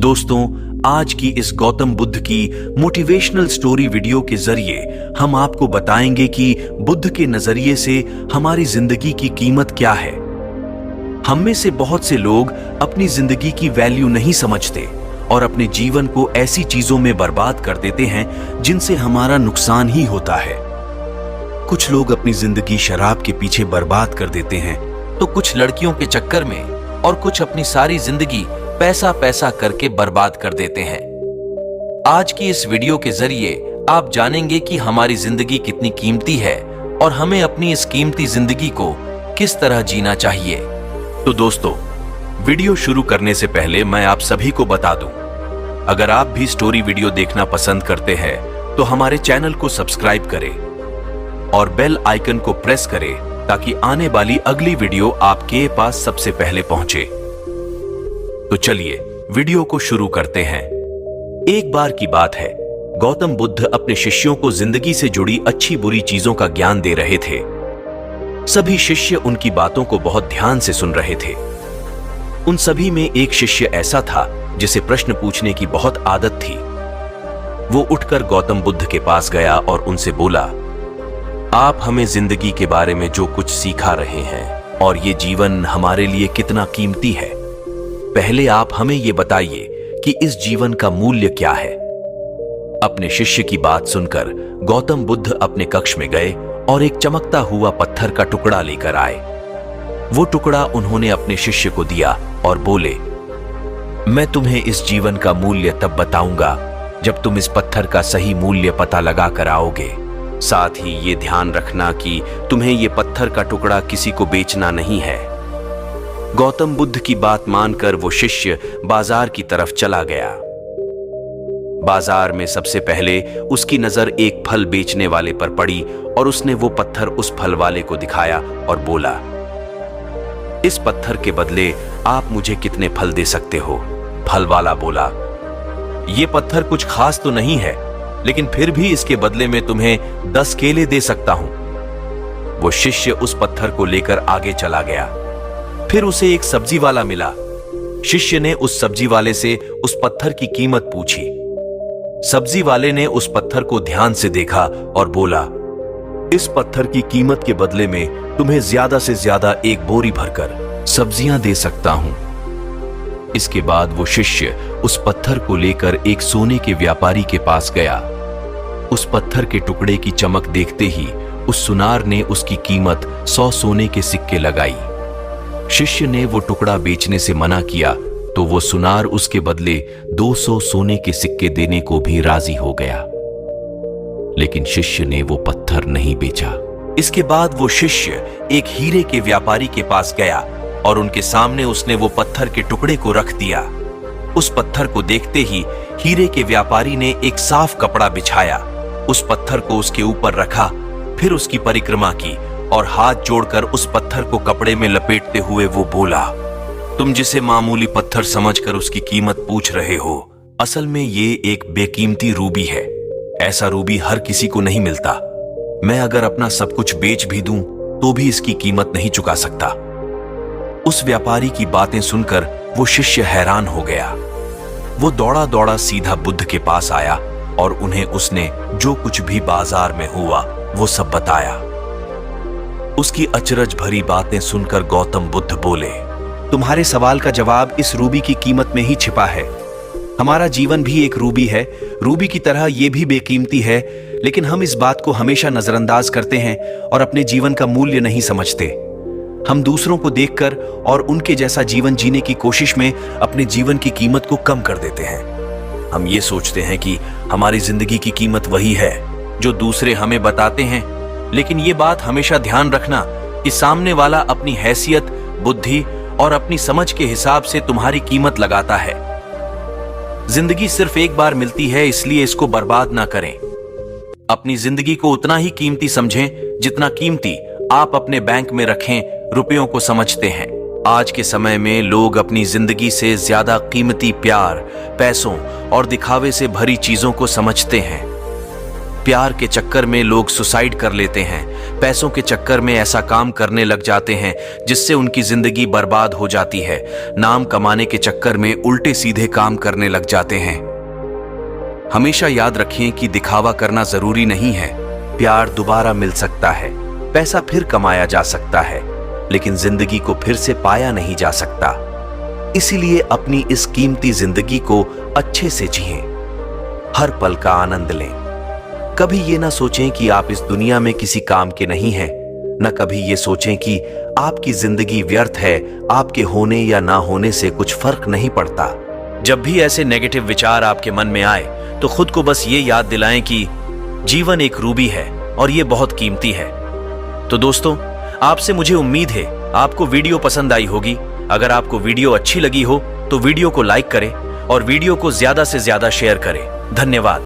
दोस्तों, आज की इस गौतम बुद्ध की मोटिवेशनल स्टोरी वीडियो के जरिए हम आपको बताएंगे कि बुद्ध के नजरिए से हमारी जिंदगी की कीमत क्या है। हम में से बहुत से लोग अपनी जिंदगी की वैल्यू नहीं समझते और अपने जीवन को ऐसी चीजों में बर्बाद कर देते हैं जिनसे हमारा नुकसान ही होता है। कुछ लोग अपनी जिंदगी शराब के पीछे बर्बाद कर देते हैं, तो कुछ लड़कियों के चक्कर में, और कुछ अपनी सारी जिंदगी पैसा पैसा करके बर्बाद कर देते हैं। आज की इस वीडियो के जरिए आप जानेंगे कि हमारी जिंदगी कितनी कीमती है और हमें अपनी इस कीमती जिंदगी को किस तरह जीना चाहिए। तो दोस्तों, वीडियो शुरू करने से पहले मैं आप सभी को बता दूं, अगर आप भी स्टोरी वीडियो देखना पसंद करते हैं तो हमारे चैनल को सब्सक्राइब करें और बेल आइकन को प्रेस करें ताकि आने वाली अगली वीडियो आपके पास सबसे पहले पहुंचे। तो चलिए वीडियो को शुरू करते हैं। एक बार की बात है, गौतम बुद्ध अपने शिष्यों को जिंदगी से जुड़ी अच्छी बुरी चीजों का ज्ञान दे रहे थे। सभी शिष्य उनकी बातों को बहुत ध्यान से सुन रहे थे। उन सभी में एक शिष्य ऐसा था जिसे प्रश्न पूछने की बहुत आदत थी। वो उठकर गौतम बुद्ध के पास गया और उनसे बोला, आप हमें जिंदगी के बारे में जो कुछ सिखा रहे हैं और ये जीवन हमारे लिए कितना कीमती है, पहले आप हमें ये बताइए कि इस जीवन का मूल्य क्या है। अपने शिष्य की बात सुनकर गौतम बुद्ध अपने कक्ष में गए और एक चमकता हुआ पत्थर का टुकड़ा लेकर आए। वो टुकड़ा उन्होंने अपने शिष्य को दिया और बोले, मैं तुम्हें इस जीवन का मूल्य तब बताऊंगा जब तुम इस पत्थर का सही मूल्य पता लगा कर आओगे। साथ ही ये ध्यान रखना कि तुम्हें ये पत्थर का टुकड़ा किसी को बेचना नहीं है। गौतम बुद्ध की बात मानकर वो शिष्य बाजार की तरफ चला गया। बाजार में सबसे पहले उसकी नजर एक फल बेचने वाले पर पड़ी और उसने वो पत्थर उस फल वाले को दिखाया और बोला, इस पत्थर के बदले आप मुझे कितने फल दे सकते हो? फल वाला बोला, ये पत्थर कुछ खास तो नहीं है, लेकिन फिर भी इसके बदले में तुम्हें 10 केले दे सकता हूं। वो शिष्य उस पत्थर को लेकर आगे चला गया। फिर उसे एक सब्जी वाला मिला। शिष्य ने उस सब्जी वाले से उस पत्थर की कीमत पूछी। सब्जी वाले ने उस पत्थर को ध्यान से देखा और बोला, इस पत्थर की कीमत के बदले में तुम्हें ज्यादा से ज्यादा एक बोरी भरकर सब्जियां दे सकता हूं। इसके बाद वो शिष्य उस पत्थर को लेकर एक सोने के व्यापारी के पास गया। उस पत्थर के टुकड़े की चमक देखते ही उस सुनार ने उसकी कीमत 100 सोने के सिक्के लगाई। शिष्य ने वो टुकड़ा बेचने से मना किया तो वो सुनार उसके बदले 200 सोने के सिक्के देने को भी राजी हो गया, लेकिन शिष्य ने वो पत्थर नहीं बेचा। इसके बाद वो शिष्य एक हीरे के व्यापारी के पास गया और उनके सामने उसने वो पत्थर के टुकड़े को रख दिया। उस पत्थर को देखते ही हीरे के व्यापारी ने एक साफ कपड़ा बिछाया, उस पत्थर को उसके ऊपर रखा, फिर उसकी परिक्रमा की और हाथ जोड़कर उस पत्थर को कपड़े में लपेटते हुए वो बोला, तुम जिसे मामूली पत्थर समझकर उसकी कीमत पूछ रहे हो, असल में ये एक बेकीमती रूबी है। ऐसा रूबी हर किसी को नहीं मिलता। मैं अगर अपना सब कुछ बेच भी दूं तो भी इसकी कीमत नहीं चुका सकता। उस व्यापारी की बातें सुनकर वो शिष्य हैरान हो गया। वो दौड़ा दौड़ा सीधा बुद्ध के पास आया और उन्हें उसने जो कुछ भी बाजार में हुआ वो सब बताया। उसकी अचरज भरी बातें सुनकर गौतम बुद्ध बोले, तुम्हारे सवाल का जवाब इस रूबी की कीमत में ही छिपा है। हमारा जीवन भी एक रूबी है, रूबी की तरह ये भी बेकीमती है, लेकिन हम इस बात को हमेशा नजरअंदाज करते हैं और अपने जीवन का मूल्य नहीं समझते। हम दूसरों को देखकर और उनके जैसा जीवन जीने की कोशिश में अपने जीवन की कीमत को कम कर देते हैं। हम ये सोचते हैं कि हमारी जिंदगी की कीमत वही है जो दूसरे हमें बताते हैं, लेकिन ये बात हमेशा ध्यान रखना कि सामने वाला अपनी हैसियत, बुद्धि और अपनी समझ के हिसाब से तुम्हारी कीमत लगाता है। जिंदगी सिर्फ एक बार मिलती है, इसलिए इसको बर्बाद ना करें। अपनी जिंदगी को उतना ही कीमती समझें जितना कीमती आप अपने बैंक में रखें रुपयों को समझते हैं। आज के समय में लोग अपनी जिंदगी से ज्यादा कीमती प्यार, पैसों और दिखावे से भरी चीजों को समझते हैं। प्यार के चक्कर में लोग सुसाइड कर लेते हैं, पैसों के चक्कर में ऐसा काम करने लग जाते हैं जिससे उनकी जिंदगी बर्बाद हो जाती है, नाम कमाने के चक्कर में उल्टे सीधे काम करने लग जाते हैं। हमेशा याद रखें कि दिखावा करना जरूरी नहीं है। प्यार दोबारा मिल सकता है, पैसा फिर कमाया जा सकता है, लेकिन जिंदगी को फिर से पाया नहीं जा सकता। इसीलिए अपनी इस कीमती जिंदगी को अच्छे से जिएं, हर पल का आनंद लें। कभी ये ना सोचें कि आप इस दुनिया में किसी काम के नहीं हैं, न कभी ये सोचें कि आपकी जिंदगी व्यर्थ है। आपके होने या ना होने से कुछ फर्क नहीं पड़ता। जब भी ऐसे नेगेटिव विचार आपके मन में आए तो खुद को बस ये याद दिलाएं कि जीवन एक रूबी है और ये बहुत कीमती है। तो दोस्तों, आपसे मुझे उम्मीद है आपको वीडियो पसंद आई होगी। अगर आपको वीडियो अच्छी लगी हो तो वीडियो को लाइक करें और वीडियो को ज्यादा से ज्यादा शेयर करें। धन्यवाद।